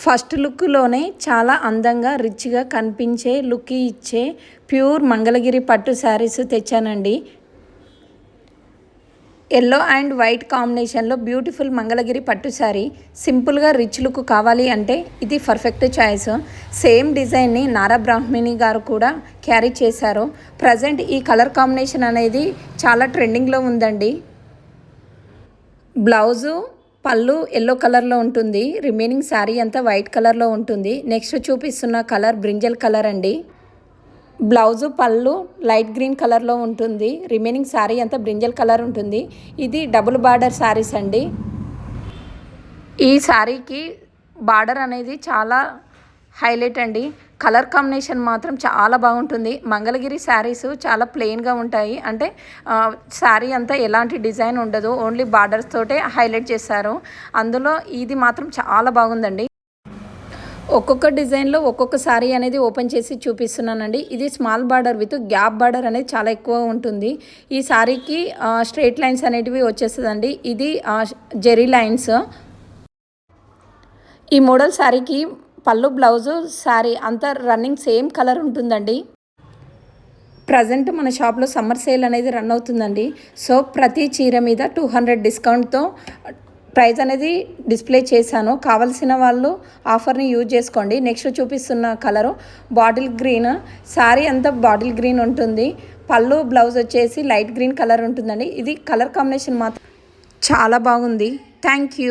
First లుక్లోనే చాలా అందంగా రిచ్గా కనిపించే లుక్ ఇచ్చే ప్యూర్ మంగళగిరి పట్టు శారీస్ తెచ్చానండి. ఎల్లో అండ్ వైట్ కాంబినేషన్లో బ్యూటిఫుల్ మంగళగిరి పట్టు శారీ. సింపుల్గా రిచ్ లుక్ కావాలి అంటే ఇది పర్ఫెక్ట్ చాయిస్. సేమ్ డిజైన్ని నారా బ్రాహ్మిణి గారు కూడా క్యారీ చేశారు. ప్రజెంట్ ఈ కలర్ కాంబినేషన్ అనేది చాలా ట్రెండింగ్లో ఉందండి. బ్లౌజు పళ్ళు ఎల్లో కలర్లో ఉంటుంది. రిమైనింగ్ శారీ అంతా వైట్ కలర్లో ఉంటుంది. నెక్స్ట్ చూపిస్తున్న కలర్ బ్రింజల్ కలర్ అండి. బ్లౌజు పళ్ళు లైట్ గ్రీన్ కలర్లో ఉంటుంది. రిమైనింగ్ శారీ అంతా బ్రింజల్ కలర్ ఉంటుంది. ఇది డబుల్ బార్డర్ శారీస్ అండి. ఈ శారీకి బార్డర్ అనేది చాలా హైలైట్ అండి. కలర్ కాంబినేషన్ మాత్రం చాలా బాగుంటుంది. మంగళగిరి శారీస్ చాలా ప్లెయిన్గా ఉంటాయి. అంటే శారీ అంతా ఎలాంటి డిజైన్ ఉండదు, ఓన్లీ బార్డర్స్ తోటే హైలైట్ చేశారు. అందులో ఇది మాత్రం చాలా బాగుందండి. ఒక్కొక్క డిజైన్లో ఒక్కొక్క శారీ అనేది ఓపెన్ చేసి చూపిస్తున్నానండి. ఇది small border with gap border అనేది చాలా ఎక్కువ ఉంటుంది. ఈ శారీకి స్ట్రైట్ లైన్స్ అనేటివి వచ్చేస్తుందండి. ఇది జెరీ లైన్స్. ఈ మోడల్ శారీకి పళ్ళు బ్లౌజు శారీ అంతా రన్నింగ్ సేమ్ కలర్ ఉంటుందండి. ప్రజెంట్ మన షాప్లో సమ్మర్ సేల్ అనేది రన్ అవుతుందండి. సో ప్రతి చీర మీద 200 డిస్కౌంట్తో ప్రైస్ అనేది డిస్ప్లే చేశాను. కావలసిన వాళ్ళు ఆఫర్ని యూజ్ చేసుకోండి. నెక్స్ట్ చూపిస్తున్న కలరు బాటిల్ గ్రీన్. శారీ అంతా బాటిల్ గ్రీన్ ఉంటుంది. పళ్ళు బ్లౌజ్ వచ్చేసి లైట్ గ్రీన్ కలర్ ఉంటుందండి. ఇది కలర్ కాంబినేషన్ మాత్రం చాలా బాగుంది. Thank you.